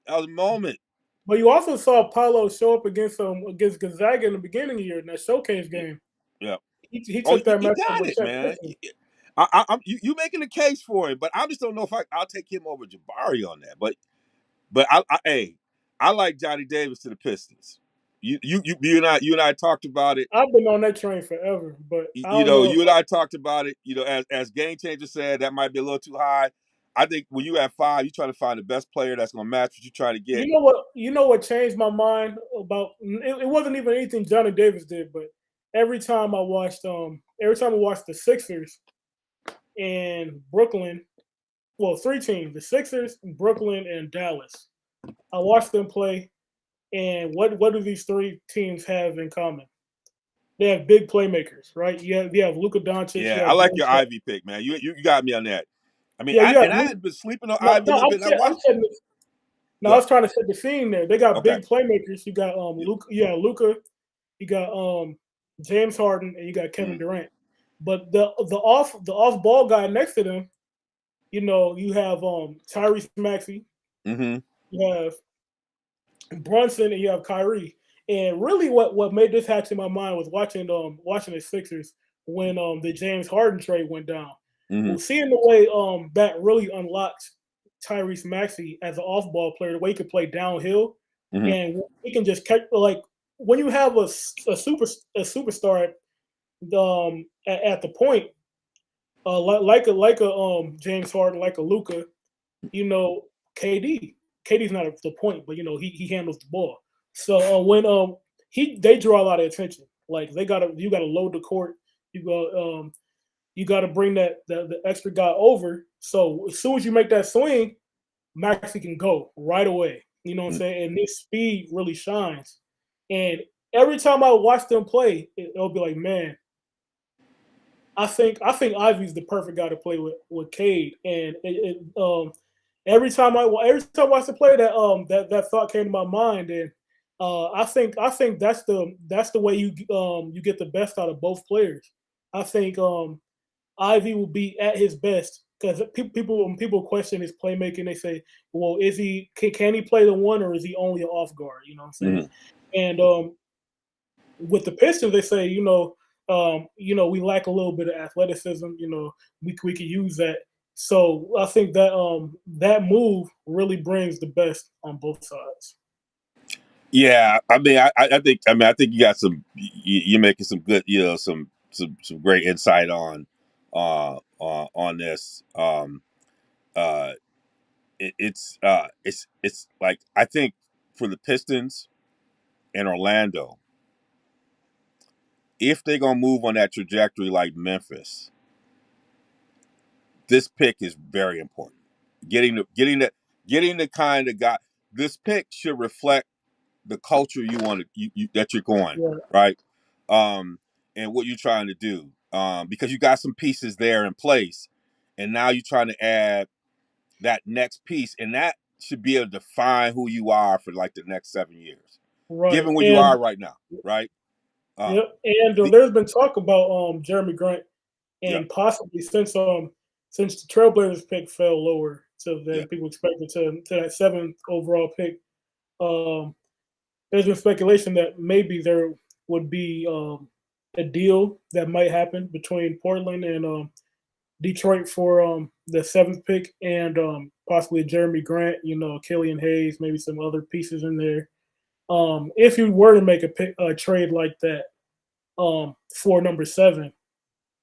That was a moment. But you also saw Paulo show up against Gonzaga in the beginning of the year in that showcase Yeah. game. Yeah. He Oh, took that he matchup got with it, Chet man. Christian. You making a case for him, but I just don't know if I'll take him over Jabari on that. But hey, I like Johnny Davis to the Pistons. you and I talked about it. I've been on that train forever, but I You don't know, know if you and I talked about it. You know, as Game Changer said, that might be a little too high. I think when you have five, you try to find the best player that's going to match what you try to get. you know what changed my mind about it wasn't even anything Johnny Davis did, but every time I watched the Sixers and Brooklyn, well, three teams, the Sixers, Brooklyn, and Dallas. I watched them play, and what do these three teams have in common? They have big playmakers, right? You have Luka Doncic, you Yeah, I have like James your Harden. Ivy pick, man. You got me on that. I mean, Yeah, you have I Luka. had been sleeping on No, Ivy a no, little bit. And I I'm watched. setting this. No, I Go. was trying to set the scene there. They got Okay. big playmakers. You got Yeah. Luka. Yeah, Luka. You got James Harden, and you got Kevin Mm-hmm. Durant. But the off ball guy next to them, you have Tyrese Maxey, Mm-hmm. you have Brunson, and you have Kyrie. And really, what made this hatch in my mind was watching the Sixers when the James Harden trade went down. Mm-hmm. Well, seeing the way that really unlocked Tyrese Maxey as an off ball player, the way he could play downhill, Mm-hmm. and he can just catch like when you have a superstar at the point, like a James Harden, like a Luca, you know, KD. KD's not at the point, but he handles the ball. So when they draw a lot of attention. Like you gotta load the court. You go you got to bring the extra guy over. So as soon as you make that swing, Maxi can go right away. You know what I'm saying? And this speed really shines. And every time I watch them play, it'll be like, man, I think Ivy's the perfect guy to play with Cade. And every time I watch the play, that thought came to my mind. And I think that's the way you get the best out of both players. I think Ivy will be at his best because when people question his playmaking, they say, "Well, can he play the one or is he only an off guard?" You know what I'm saying? Mm-hmm. And with the Pistons, they say, we lack a little bit of athleticism. We could use that. So I think that move really brings the best on both sides. Yeah, I mean, I think you got you're making some good, some great insight on this. Uh, it's like I think for the Pistons and Orlando, if they're gonna move on that trajectory like Memphis, this pick is very important. Getting the kind of guy. This pick should reflect the culture you want to that you're going Yeah, right, um, and what you're trying to do, because you got some pieces there in place, and now you're trying to add that next piece, and that should be able to define who you are for like the next 7 years, right. given where you And are right now, right? Uh, yep. And the, there's been talk about Jeremy Grant yeah, and possibly since the Trailblazers pick fell lower to yeah. than people expected to that seventh overall pick. Um, there's been speculation that maybe there would be a deal that might happen between Portland and Detroit for the seventh pick and possibly Jeremy Grant, Killian Hayes, maybe some other pieces in there. If you were to make a trade like that for number seven,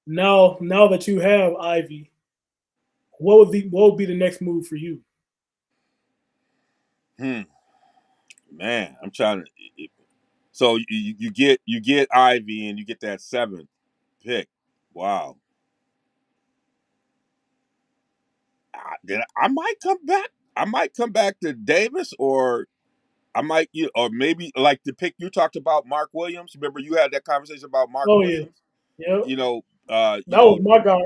now that you have Ivy, what would be the next move for you? Hmm, man, I'm trying to. So you get Ivy and you get that seventh pick. Wow. Then I might come back. I might come back to Davis, or I might, or maybe like the pick you talked about, Mark Williams. Remember you had that conversation about Mark Oh yeah, Williams. yeah. You know, That was my guy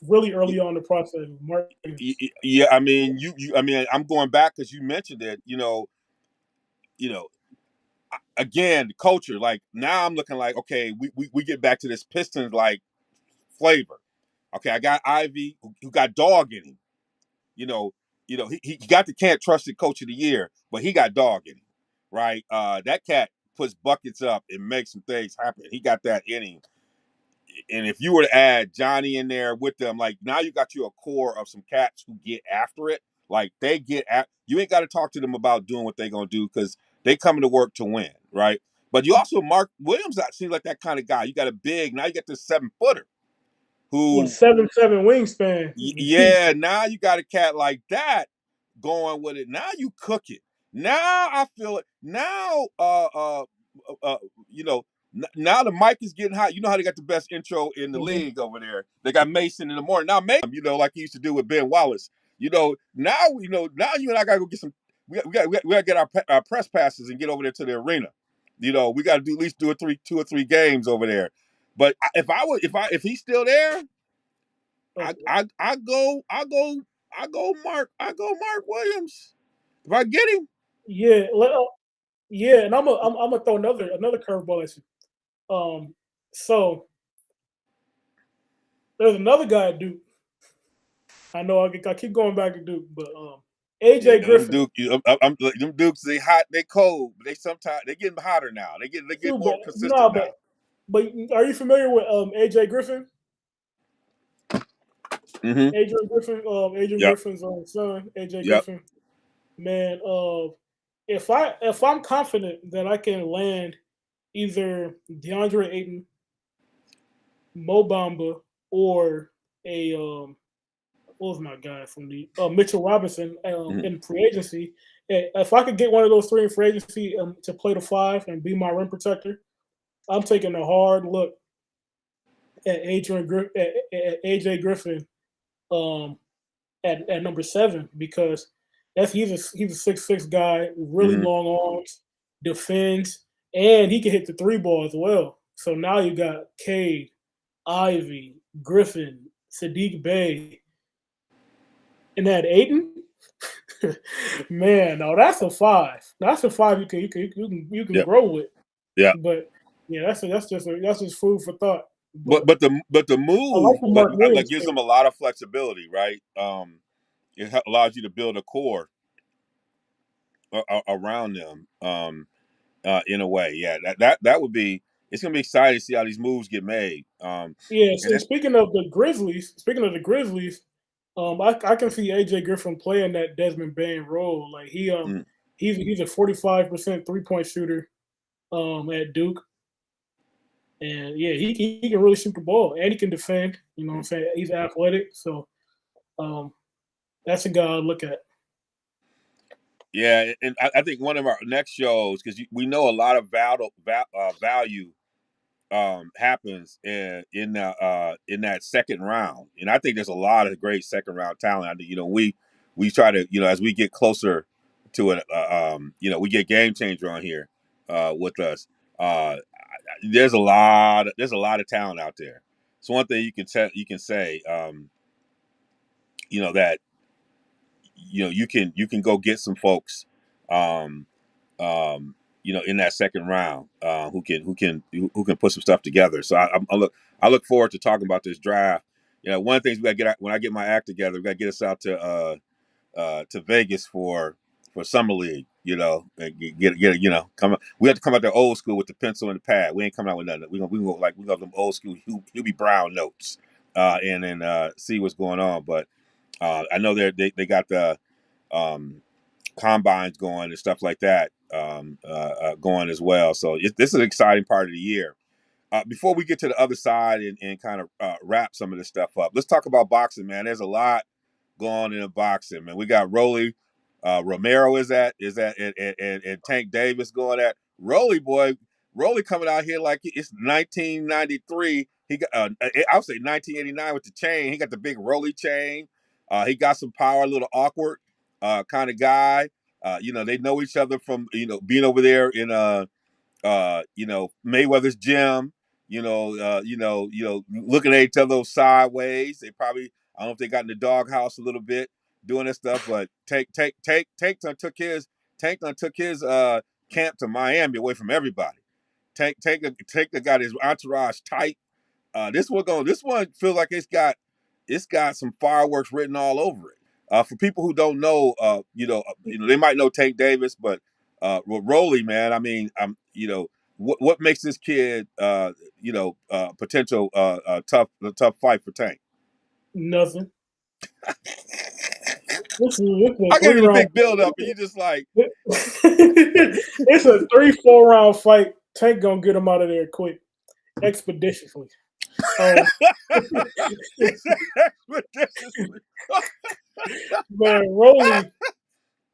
really early on in the process, Martins. yeah. I mean, I mean, I'm going back because you mentioned it. You know. Again, the culture. Like now, I'm looking like okay, we get back to this Pistons like flavor. Okay, I got Ivy who got dog in him. you know, he got the can't trust it coach of the year, but he got dog in him, right? That cat puts buckets up and makes some things happen. He got that in him. And if you were to add Johnny in there with them, like now you got you a core of some cats who get after it. Like they get at you ain't got to talk to them about doing what they're gonna do because they coming to work to win, right? But you also Mark Williams. That seems like that kind of guy. You got a big. Now you got this 7-footer with who 7'7" wingspan. yeah, now you got a cat like that going with it. Now you cook it. Now I feel it. Now, you know, now the mic is getting hot. You know how they got the best intro in the Mhm. league over there. They got Mason in the morning. Now Mason, like he used to do with Ben Wallace. Now now you and I gotta go get some. We gotta get our press passes and get over there to the arena. We got to do at least two or three games over there. But if he's still there, Okay. I go Mark Williams. If I get him, Yeah, yeah, and I'm gonna throw another curveball at you. So there's another guy at Duke. I know I keep going back to Duke, but yeah, AJ Griffin, them Dukes, they hot, they cold, but they sometimes they getting hotter now. They get too, more but consistent no, now. but are you familiar with AJ Griffin? Mm-hmm. Adrian Yep. Griffin's son, AJ Yep. Griffin. Man, if I'm confident that I can land either DeAndre Ayton, Mo Bamba, or a what was my guy from the Mitchell Robinson Mm-hmm. in free agency. If I could get one of those three in free agency to play the five and be my rim protector, I'm taking a hard look at at AJ Griffin um, at number 7 because he's a 6'6" guy, really Mm-hmm. long arms, defends, and he can hit the three ball as well. So now you got Cade, Ivy, Griffin, Sadiq Bey, and that Aiden. Man, no, that's a 5. That's a 5 you can Yep. grow with. Yeah. But yeah, that's just food for thought. But But but the but the I like move, the Mark like Williams gives pick. them a lot of flexibility, right? It allows you to build a core around them. In a way, yeah. That would be. It's gonna be exciting to see how these moves get made. Yeah, And so speaking of the Grizzlies, I can see AJ Griffin playing that Desmond Bain role. Like mm, he's a 45% 3-point shooter at Duke. And yeah, he can really shoot the ball and he can defend. You know what I'm saying? He's athletic. So um that's a guy I look at. yeah, and I think one of our next shows because we know a lot of value happens in that second round, and I think there's a lot of great second round talent. I think we try to as we get closer to it, we get Game Changer on here with us. There's a lot of talent out there. So one thing you can say that you can go get some folks um, in that second round who can put some stuff together. So I look forward to talking about this draft. One of the things we got to get when I get my act together, we got to get us out to Vegas for summer league. And get come. We have to come out there old school with the pencil and the pad. We ain't coming out with nothing. We got them old school Hubie Brown notes, and then see what's going on. But I know they got the um, combines going and stuff like that going as well. So this is an exciting part of the year. Before we get to the other side and kind of wrap some of this stuff up, let's talk about boxing, man. There's a lot going on in the boxing, man. We got Rolly Romero and Tank Davis going at Rolly boy. Rolly coming out here like it's 1993. He got I would say 1989 with the chain. He got the big Rolly chain. He got some power, a little awkward kind of guy. They know each other from being over there in Mayweather's gym. Looking at each other sideways. They probably I don't know if they got in the doghouse a little bit doing this stuff, but Tank done took his camp to Miami away from everybody. Tank got his entourage tight. This one feels like it's got some fireworks written all over it. For people who don't know, they might know Tank Davis, but with Rolly, man, I mean, what makes this kid, potential tough fight for Tank? Nothing. This is a I gave three you the round. big build up, and you just like, It's a 3-4 round fight Tank gonna get him out of there quick, expeditiously. Um, He said expeditiously. man, Rolly,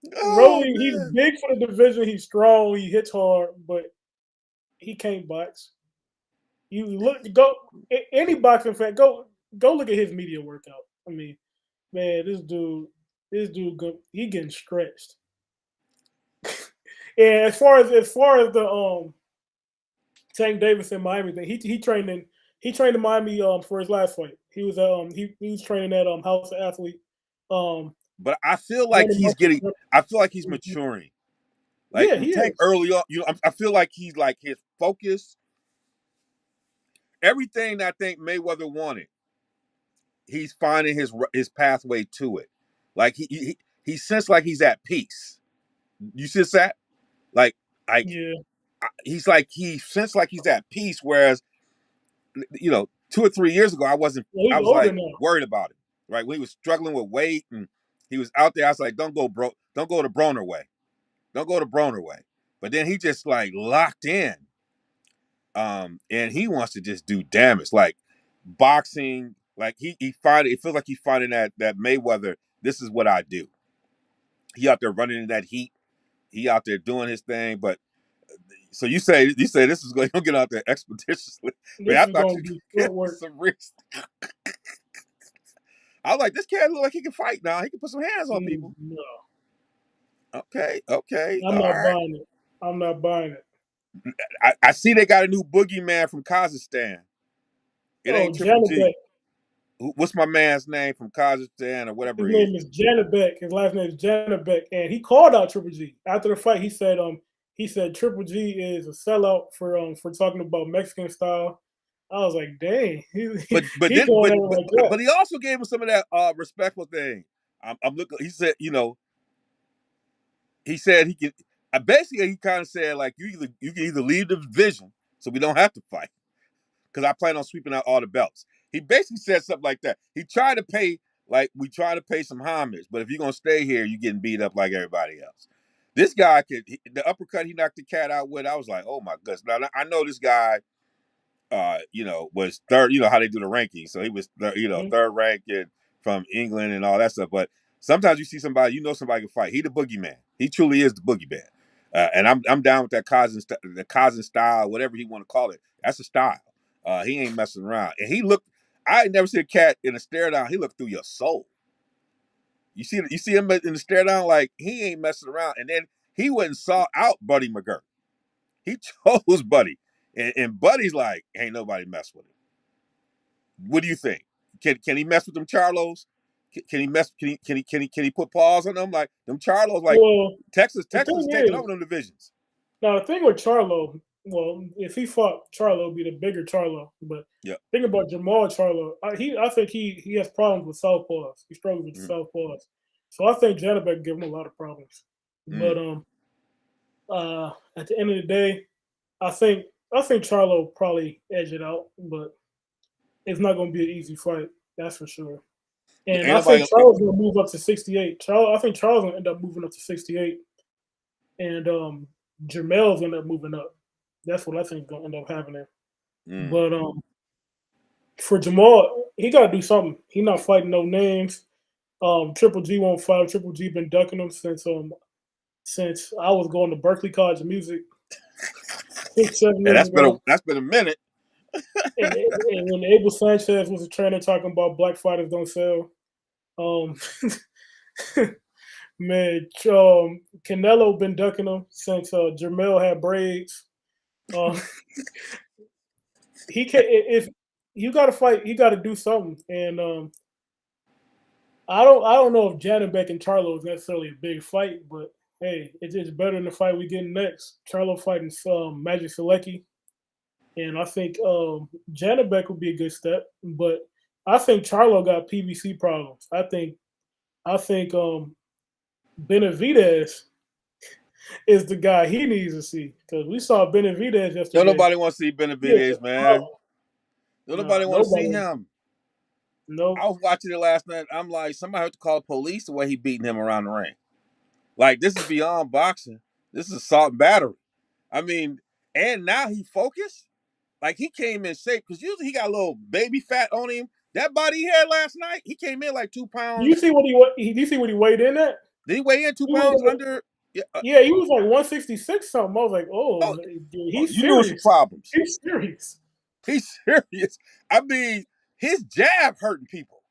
Oh he's man. big for the division. He's strong. He hits hard, but he can't box. You look go any boxing fan go look at his media workout. I mean, man, he getting stretched. And as far as the Tank Davis in Miami thing, he trained in Miami for his last fight. He was training at House of Athlete. Um, But I feel like one of he's getting. I feel like he's maturing. Like yeah, with he Tank is. early on, I feel like he's like his focus, everything that I think Mayweather wanted, he's finding his pathway to it. Like he sense like he's at peace. You sense that? Like like Yeah, he's like he sense like he's at peace. Whereas 2 or 3 years ago, well, I he's was older like now. worried about him. Right when he was struggling with weight and he was out there, I was like, don't go bro, don't go the Broner way, don't go the Broner way. But then he just like locked in, and he wants to just do damage, like boxing. Like he find it feels like he's finding that Mayweather. This is what I do. He out there running in that heat. He out there doing his thing. But so you say this is going to get out there expeditiously. Man, This I is thought gonna you be get short work. some risks. I was like, this cat look like he can fight now. He can put some hands on people. No, Okay, okay, I'm all not right. buying it. I'm not buying it. I see they got a new boogeyman from Kazakhstan. It Oh, ain't Triple Janabek. G. What's my man's name from Kazakhstan or whatever His he is? name is Janabek. His last name is Janabek, and he called out Triple G after the fight. He said Triple G is a sellout for talking about Mexican style. I was like, dang, But but he then going at it like that. but he also gave him some of that respectful thing. I'm looking. He said he could. Basically, he kind of said like you can either leave the division so we don't have to fight because I plan on sweeping out all the belts. He basically said something like that. He tried to pay like we try to pay some homage, but if you're gonna stay here, you're getting beat up like everybody else. This guy the uppercut he knocked the cat out with. I was like, oh my goodness. Now I know this guy was third. You know how they do the rankings, so he was Mhm. third ranked from England and all that stuff. But sometimes you see somebody, somebody can fight. He the boogeyman. He truly is the boogeyman. And I'm down with that the cousin style, whatever he want to call it. That's a style. He ain't messing around. And he looked. I ain't never seen a cat in a stare down. He looked through your soul. You see him in the stare down like he ain't messing around. And then he went and saw out Buddy McGirt. He chose Buddy, and Buddy's like, ain't nobody mess with him. What do you think? Can he mess with them Charlos? Can he mess? Can he put paws on them like them Charlos? Like Well, Texas, the Texas thing is taking is, over them divisions. now the thing with Charlo, well, if he fought Charlo, it'd be the bigger Charlo. But Yeah. think about Jamal Charlo. I think he has problems with southpaws. He struggles with Mm, southpaws. So I think Janabek give him a lot of problems. mm. But at the end of the day, I think I think Charlo probably edge it out, but it's not going to be an easy fight. That's for sure. And Ain't I think nobody. Charles going to move up to 68. I think Charles going to end up moving up to 68, and Jamel's going to end up moving up. That's what I think is going to end up happening. Mm. But for Jamal, he got to do something. He not fighting no names. Triple G won't fight. Triple G been ducking him since I was going to Berkeley College of Music 6 7 years ago. That's been a minute. And when Abel Sanchez was a trainer talking about black fighters don't sell, um, man, Canelo been ducking him since Jermell had braids. Um, he can if you got to fight, you got to do something. And I don't know if Janabek and Charlo is necessarily a big fight, but hey, it's better than the fight we getting next. Charlo fighting Magic Selecki, and I think Janabek would be a good step, but I think Charlo got PBC problems. I think Benavidez is the guy he needs to see because we saw Benavidez Don't yesterday. nobody want to see He is Benavidez, a man. problem. Don't Nah, nobody want to see nobody. him. I Nope. was watching it last night. I'm like, somebody had to call the police the way he beating him around the ring. Like this is beyond boxing. This is assault and battery. I mean, and now he focused. Like he came in shape because usually he got a little baby fat on him. That body he had last night, he came in like 2 pounds. Do you see what he weighed in at? Did he weigh in two He was pounds like, under? Yeah, yeah, he was like 166 something. I was like, oh, oh, dude, oh, he's you knew it was some serious. problems. He's serious. He's serious. I mean, his jab hurting people.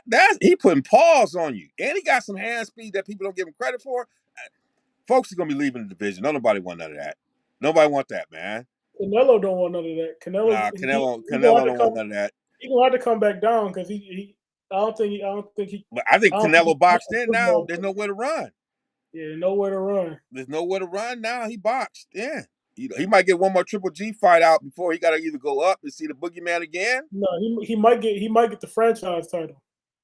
That's he putting paws on you, and he got some hand speed that people don't give him credit for. Folks are gonna be leaving the division. Don't nobody want none of that. Nobody want that, man. Canelo don't want none of that. Nah, He gonna Canelo have to don't want come. none of that. He gonna have to come back down because he. But I think I don't think Canelo he fights boxed a in now. football There's player. nowhere to run. Yeah, nowhere to run. There's nowhere to run now. He boxed. Yeah. He might get one more Triple G fight out before he got to either go up and see the boogeyman again. No, he might get the franchise title.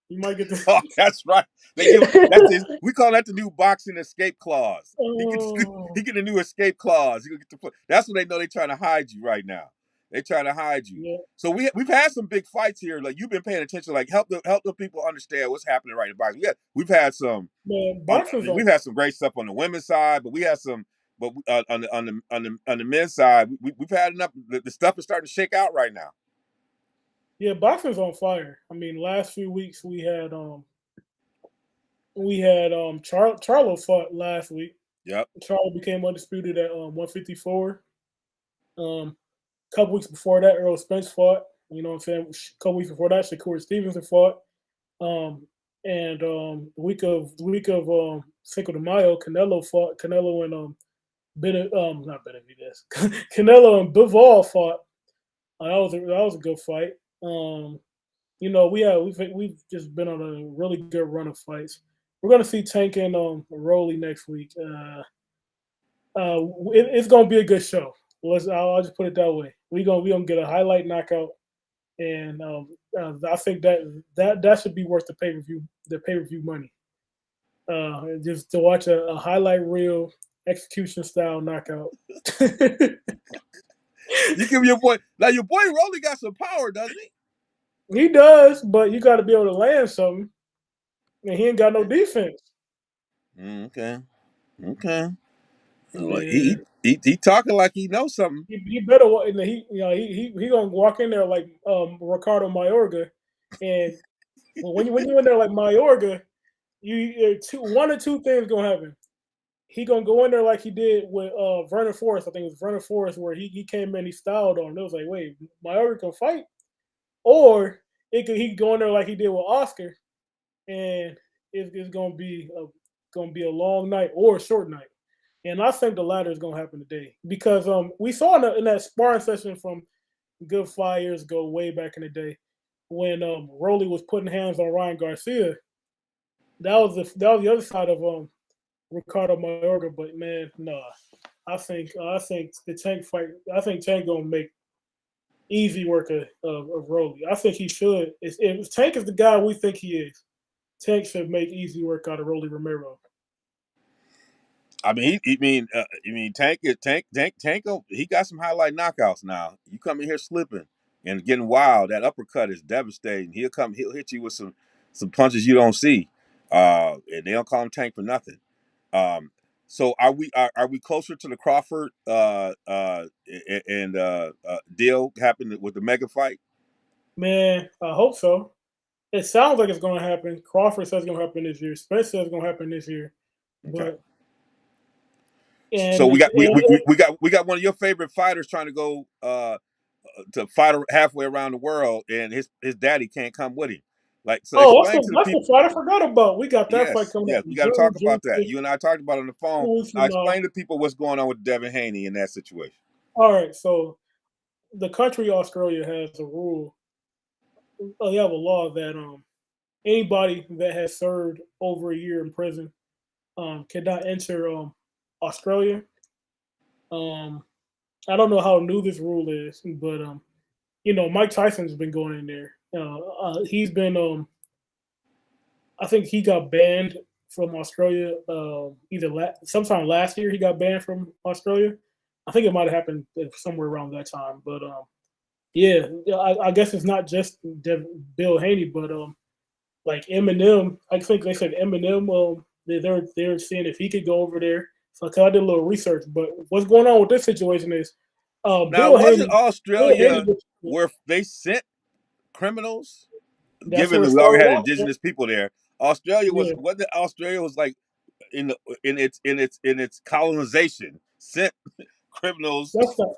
He might get the. Oh, that's right. They give that's his, we call that the new boxing escape clause. He Oh, get a new escape clause. He get to, that's when they know they're trying to hide you right now. They're trying to hide you. yeah, So we've had some big fights here. Like you've been paying attention. Like help the people understand what's happening right in boxing. We've had some man, on boxing's on. we've had some great stuff on the women's side, but we had some. But on the men's side, we've had enough. The stuff is starting to shake out right now. Yeah, boxing's on fire. I mean, last few weeks we had Charlo fought last week. Yep. Charlo became undisputed at 154. Couple weeks before that, Earl Spence fought. You know what I'm saying? A couple weeks before that, Shakur Stevenson fought. And the week of Cinco de Mayo, Canelo fought. Canelo and not Benavidez. Canelo and Bivol fought. That was a good fight. You know, we've just been on a really good run of fights. We're gonna see Tank and Rolly next week. It's gonna be a good show. I'll just put it that way. We gonna get a highlight knockout, and I think that should be worth the pay per view money. Just to watch a highlight reel execution style knockout. You give your boy now. Your boy Rolly got some power, doesn't he? He does, but you got to be able to land something, and he ain't got no defense. Okay. Okay. Like Yeah. he talking like he knows something. He better he gonna walk in there like Ricardo Mayorga, and when you in there like Mayorga, one or two things gonna happen. He gonna go in there like he did with Vernon Forrest. I think it was Vernon Forrest where he came in, he styled on him. It was like, wait, Mayorga can fight, or he could go in there like he did with Oscar, and it's gonna be a long night or a short night. And I think the latter is going to happen today because we saw in that sparring session from good 5 years ago, way back in the day, when Rolly was putting hands on Ryan Garcia. That was the other side of Ricardo Mayorga. But man, no, I think the Tank fight. I think Tank gonna make easy work of Rolly. I think he should. If Tank is the guy we think he is, Tank should make easy work out of Rolly Romero. I mean, Tank. He got some highlight knockouts now. You come in here slipping and getting wild. That uppercut is devastating. He'll hit you with some punches you don't see. And they don't call him Tank for nothing. So are we closer to the Crawford and deal happening with the mega fight? Man, I hope so. It sounds like it's going to happen. Crawford says it's going to happen this year. Spence says it's going to happen this year. Okay. But So and we got it, we got one of your favorite fighters trying to go to fight halfway around the world, and his daddy can't come with him. Like, so oh, explain to the that's the people. fight I forgot about. We got that fight Yes, coming up yes, we in got to talk June about that. 5th, You and I talked about it on the phone. 2 weeks Now from now. explain to people what's going on with Devin Haney in that situation. All right, so the country Australia has a rule. They have a law that anybody that has served over a year in prison cannot enter Australia. Um, I don't know how new this rule is, but you know, Mike Tyson's been going in there. He's been, I think he got banned from Australia sometime last year. He got banned from Australia. I think it might have happened somewhere around that time. But yeah, I guess it's not just Bill Haney, but like Eminem. I think they said Eminem. They're seeing if he could go over there. So I did a little research. But what's going on with this situation is Now, Bill wasn't Haney. Bill Haney, Australia where they sent criminals? that's Given where it that we already started had off. indigenous people there, Australia was Yeah, wasn't Australia was like in the in its colonization sent criminals that's the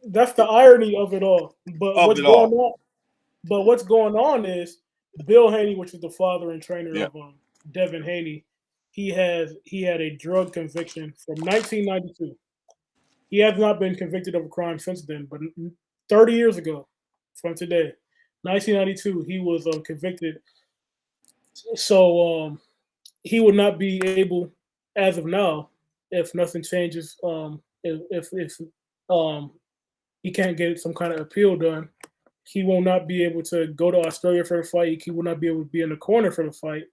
that's the irony of it all. But of what's it going all. on? But what's going on is Bill Haney, which is the father and trainer Yeah. of Devin Haney, he had a drug conviction from 1992. He has not been convicted of a crime since then, but 30 years ago from today, 1992, he was convicted. So he would not be able, as of now, if nothing changes, if um, he can't get some kind of appeal done, he will not be able to go to Australia for the fight. He will not be able to be in the corner for the fight.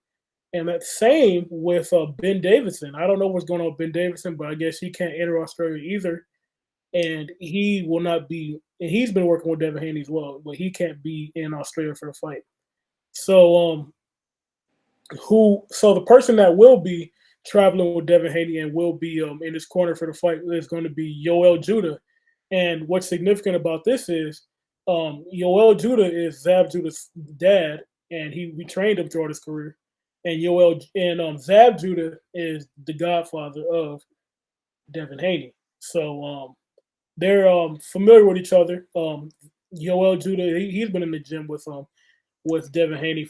And that same with Ben Davidson. I don't know what's going on with Ben Davidson, but I guess he can't enter Australia either. And he will not be. And he's been working with Devin Haney as well, but he can't be in Australia for the fight. So so the person that will be traveling with Devin Haney and will be in his corner for the fight is going to be Yoel Judah. And what's significant about this is Yoel Judah is Zab Judah's dad, and we trained him throughout his career. And Zab Judah is the godfather of Devin Haney. So they're familiar with each other. Yoel Judah, he's been in the gym with Devin Haney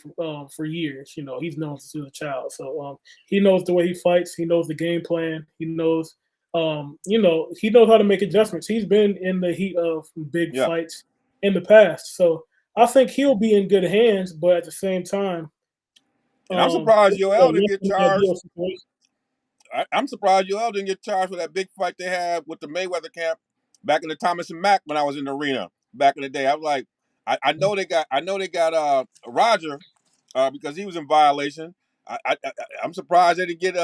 for years. You know, he's known since a child, so he knows the way he fights. He knows the game plan. He knows, he knows how to make adjustments. He's been in the heat of big Yeah. fights in the past, so I think he'll be in good hands. But at the same time, And I'm surprised it's a Yoel didn't less get than charged. ideal situation. I'm surprised Yoel didn't get charged for that big fight they had with the Mayweather camp back in the Thomas and Mack when I was in the arena back in the day. I was like, I know they got Roger because he was in violation. I'm surprised they didn't get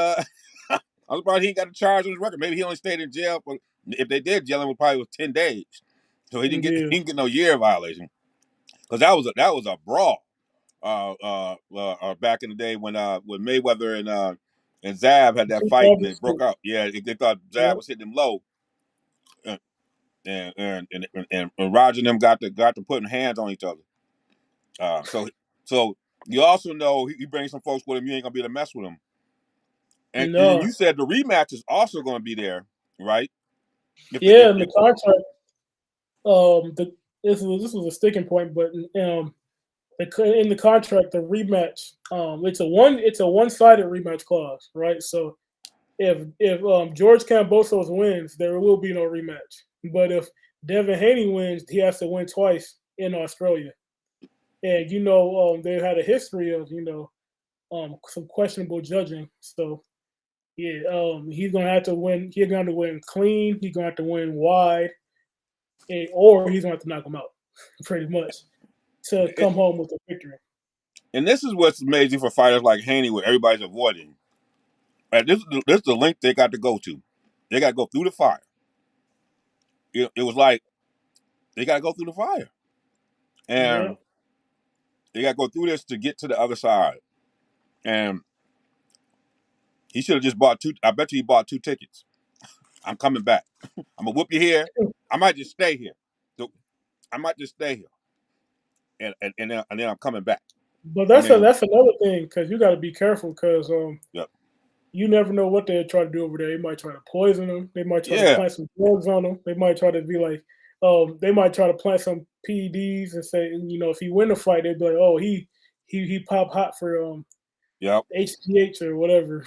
I'm surprised he got a charge on his record. Maybe he only stayed in jail for, if they did, jail him probably was 10 days. So Yeah, he didn't get no year violation because that was a brawl. Back in the day when Mayweather and Zab had that fight and it broke out. Yeah, they thought Zab yeah. was hitting him low, and and Roger and them got to putting hands on each other. So you also know he brings some folks with him. You ain't gonna be able to mess with him. And then No, you said the rematch is also going to be there, right? yeah, in the contract, this was a sticking point, but in the contract, the rematch, it's a one-sided rematch clause, right? So if George Kambosos wins, there will be no rematch. But if Devin Haney wins, he has to win twice in Australia. And they had a history of some questionable judging. So yeah, he's gonna have to win. He's gonna have to win clean. He's gonna have to win wide, or he's gonna have to knock him out, pretty much, to come home with a victory. and this is what's amazing for fighters like Haney, where everybody's avoiding. And this is the link they got to go to. They got to go through the fire. It was like they got to go through the fire, Yeah. and they got to go through this to get to the other side. And he should have just bought two. I bet you he bought two tickets. I'm coming back. I'm gonna whoop you here. I might just stay here. I might just stay here, and then I'm coming back. But And then that's another thing because you got to be careful because yep. you never know what they'll try to do over there. They might try to poison them. They might try to Yeah. plant some drugs on them. They might try to be like, they might try to plant some PEDs and say, if he win the fight, they'd be like, oh, he pop hot for Yep. HGH or whatever.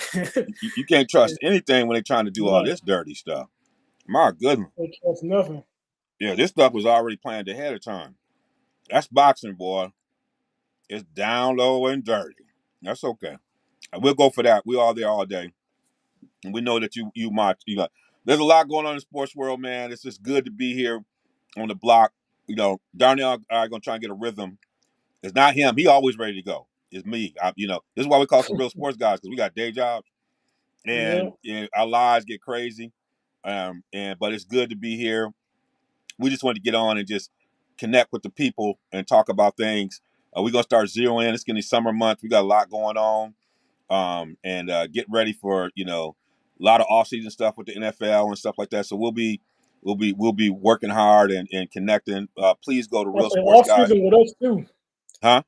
You can't trust anything when they're trying to do all Right. this dirty stuff. My goodness. That's nothing. Yeah, this stuff was already planned ahead of time. That's boxing, boy. It's down low and dirty. That's okay. And we'll go for that. We all there all day. And we know that you march. There's a lot going on in the sports world, man. It's just good to be here on the block. Darnell and I are gonna try and get a rhythm. It's not him. He always ready to go. It's me. This is why we call some real sports guys, because we got day jobs Yeah. and our lives get crazy. But it's good to be here. We just wanted to get on and just connect with the people and talk about things. We're gonna start zeroing in. It's getting summer months. We got a lot going on, and get ready for a lot of off-season stuff with the NFL and stuff like that. So we'll be working hard and connecting. Please go to I Real said Sports off Guys, season with us too. huh?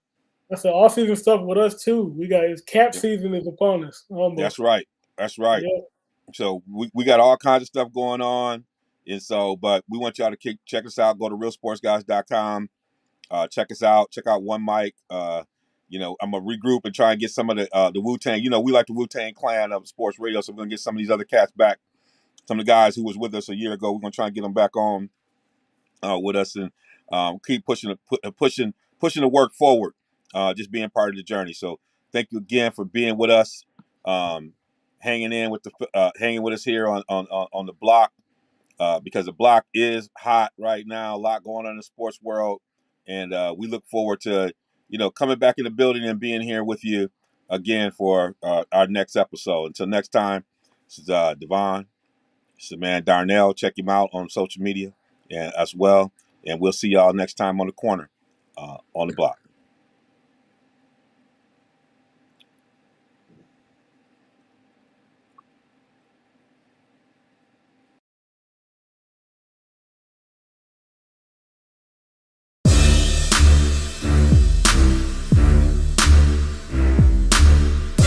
I said off season stuff with us too. We got cap Yeah, season is upon us that's almost. right. That's right. Yeah. So we got all kinds of stuff going on, and so but we want y'all to check us out. Go to realsportsguys.com. Check us out. Check out One Mic. I'm gonna regroup and try and get some of the Wu Tang. We like the Wu Tang Clan of sports radio, so we're gonna get some of these other cats back. Some of the guys who was with us a year ago, we're gonna try and get them back on with us and keep pushing the work forward. Just being part of the journey. So thank you again for being with us, um, hanging with us here on the block. Because the block is hot right now. A lot going on in the sports world, and we look forward to coming back in the building and being here with you again for our next episode. Until next time, this is Devon. This is man Darnell. Check him out on social media and as well, and we'll see y'all next time on the corner on the block.